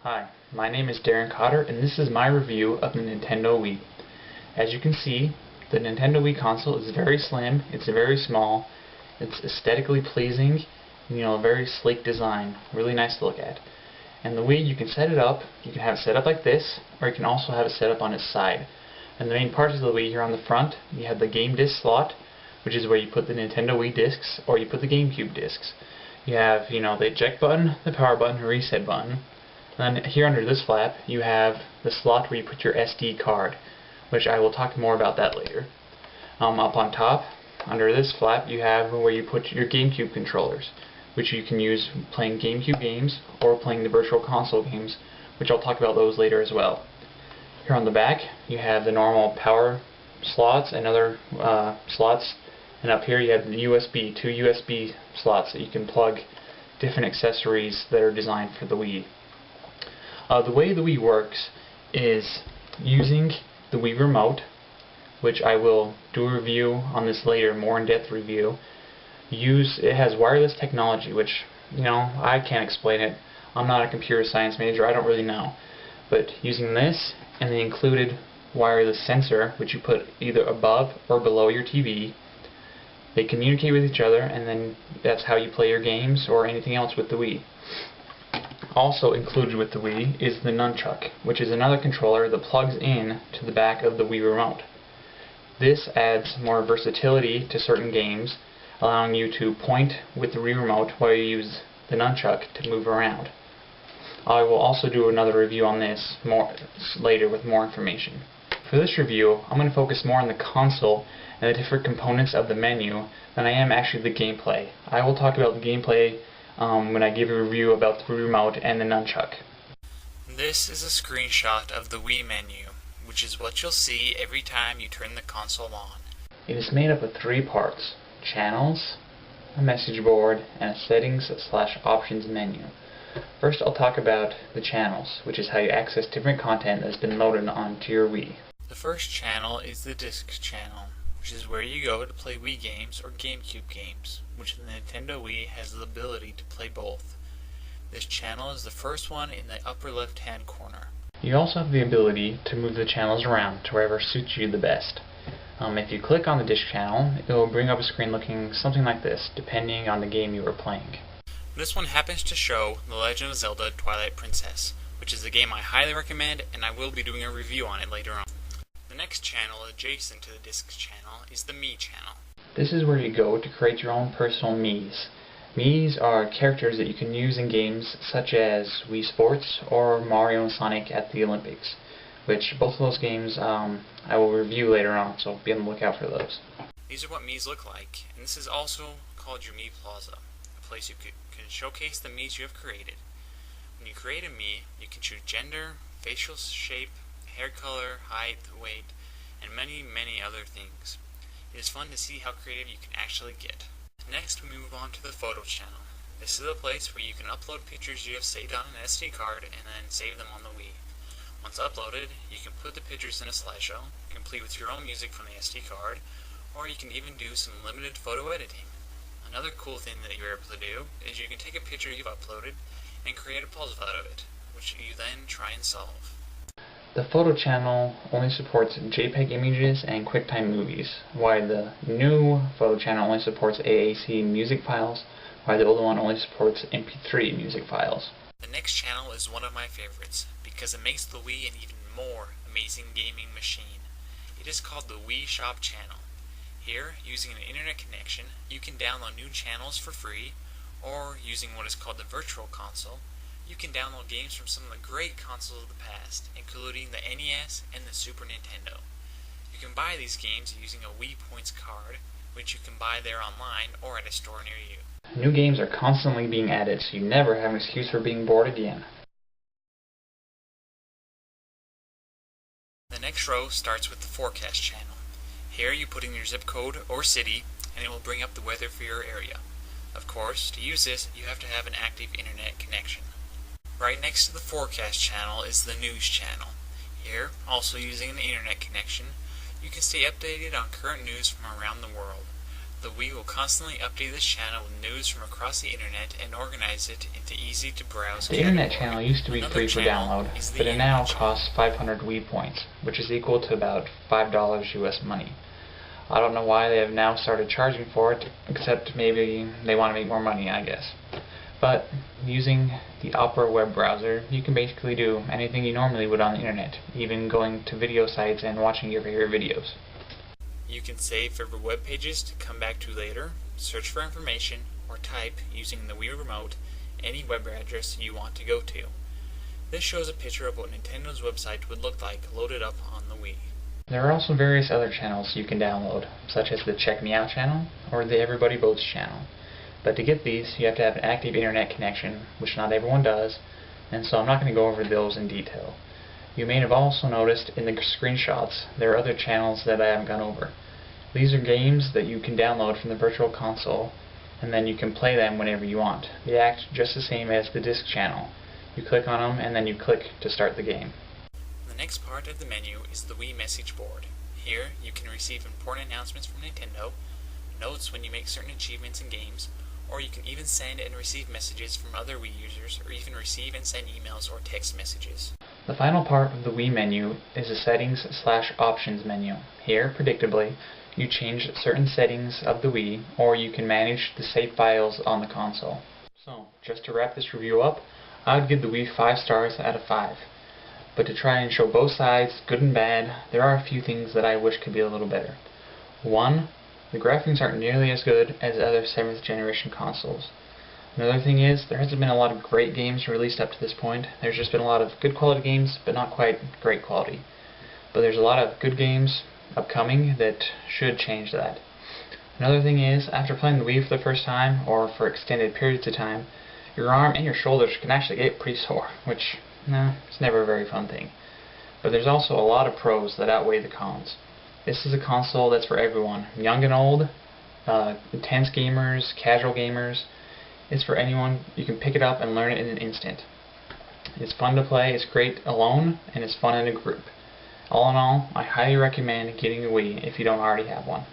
Hi, my name is Darren Cotter, and this is my review of the Nintendo Wii. As you can see, the Nintendo Wii console is very slim, it's very small, it's aesthetically pleasing, a very sleek design, really nice to look at. And the Wii, you can set it up, you can have it set up like this, or you can also have it set up on its side. And the main parts of the Wii here on the front, you have the game disc slot, which is where you put the Nintendo Wii discs, or you put the GameCube discs. You have, the eject button, the power button, and reset button. Then here under this flap, you have the slot where you put your SD card, which I will talk more about that later. Up on top, under this flap, you have where you put your GameCube controllers, which you can use playing GameCube games or playing the Virtual Console games, which I'll talk about those later as well. Here on the back, you have the normal power slots and other slots, and up here you have the two USB slots that you can plug different accessories that are designed for the Wii. The way the Wii works is using the Wii Remote, which I will do a review on this later, more in-depth review. It has wireless technology, which, I can't explain it. I'm not a computer science major, I don't really know. But using this and the included wireless sensor, which you put either above or below your TV, they communicate with each other, and then that's how you play your games or anything else with the Wii. Also included with the Wii is the Nunchuck, which is another controller that plugs in to the back of the Wii Remote. This adds more versatility to certain games, allowing you to point with the Wii Remote while you use the Nunchuck to move around. I will also do another review on this later with more information. For this review, I'm going to focus more on the console and the different components of the menu than I am actually the gameplay. I will talk about the gameplay when I give a review about the Wii Remote and the Nunchuck. This is a screenshot of the Wii menu, which is what you'll see every time you turn the console on. It is made up of 3 parts: channels, a message board, and a settings/options menu. First, I'll talk about the channels, which is how you access different content that has been loaded onto your Wii. The first channel is the disc channel, which is where you go to play Wii games or GameCube games, which the Nintendo Wii has the ability to play both. This channel is the first one in the upper left-hand corner. You also have the ability to move the channels around to wherever suits you the best. If you click on the disc channel, it will bring up a screen looking something like this, depending on the game you are playing. This one happens to show The Legend of Zelda: Twilight Princess, which is a game I highly recommend, and I will be doing a review on it later on. The next channel adjacent to the disc channel is the Mii channel. This is where you go to create your own personal Miis. Miis are characters that you can use in games such as Wii Sports or Mario and Sonic at the Olympics, which both of those games I will review later on, so be on the lookout for those. These are what Miis look like, and this is also called your Mii Plaza, a place you can showcase the Miis you have created. When you create a Mii, you can choose gender, facial shape, hair color, height, weight, and many, many other things. It is fun to see how creative you can actually get. Next, we move on to the photo channel. This is a place where you can upload pictures you have saved on an SD card and then save them on the Wii. Once uploaded, you can put the pictures in a slideshow, complete with your own music from the SD card, or you can even do some limited photo editing. Another cool thing that you're able to do is you can take a picture you've uploaded and create a puzzle out of it, which you then try and solve. The photo channel only supports JPEG images and QuickTime movies, while the new photo channel only supports AAC music files, while the older one only supports MP3 music files. The next channel is one of my favorites, because it makes the Wii an even more amazing gaming machine. It is called the Wii Shop channel. Here, using an internet connection, you can download new channels for free, or using what is called the Virtual Console, you can download games from some of the great consoles of the past, including the NES and the Super Nintendo. You can buy these games using a Wii Points card, which you can buy there online or at a store near you. New games are constantly being added, so you never have an excuse for being bored again. The next row starts with the Forecast channel. Here you put in your zip code or city, and it will bring up the weather for your area. Of course, to use this, you have to have an active internet connection. Right next to the Forecast channel is the News channel. Here, also using an internet connection, you can stay updated on current news from around the world. The Wii will constantly update this channel with news from across the internet and organize it into easy-to-browse The internet channel used to be free for download, but it now costs 500 Wii points, which is equal to about $5 US money. I don't know why they have now started charging for it, except maybe they want to make more money, I guess. But using the Opera web browser, you can basically do anything you normally would on the internet, even going to video sites and watching your favorite videos. You can save favorite web pages to come back to later, search for information, or type, using the Wii Remote, any web address you want to go to. This shows a picture of what Nintendo's website would look like loaded up on the Wii. There are also various other channels you can download, such as the Check Me Out channel, or the Everybody Votes channel. But to get these, you have to have an active internet connection, which not everyone does, and so I'm not going to go over those in detail. You may have also noticed in the screenshots there are other channels that I haven't gone over. These are games that you can download from the Virtual Console, and then you can play them whenever you want. They act just the same as the disc channel. You click on them, and then you click to start the game. The next part of the menu is the Wii message board. Here, you can receive important announcements from Nintendo, notes when you make certain achievements in games, or you can even send and receive messages from other Wii users, or even receive and send emails or text messages. The final part of the Wii menu is the Settings/Options menu. Here, predictably, you change certain settings of the Wii, or you can manage the save files on the console. So, just to wrap this review up, I would give the Wii 5 stars out of 5. But to try and show both sides, good and bad, there are a few things that I wish could be a little better. 1. The graphics aren't nearly as good as other 7th generation consoles. Another thing is, there hasn't been a lot of great games released up to this point. There's just been a lot of good quality games, but not quite great quality. But there's a lot of good games upcoming that should change that. Another thing is, after playing the Wii for the first time, or for extended periods of time, your arm and your shoulders can actually get pretty sore, which, it's never a very fun thing. But there's also a lot of pros that outweigh the cons. This is a console that's for everyone, young and old, intense gamers, casual gamers. It's for anyone. You can pick it up and learn it in an instant. It's fun to play, it's great alone, and it's fun in a group. All in all, I highly recommend getting a Wii if you don't already have one.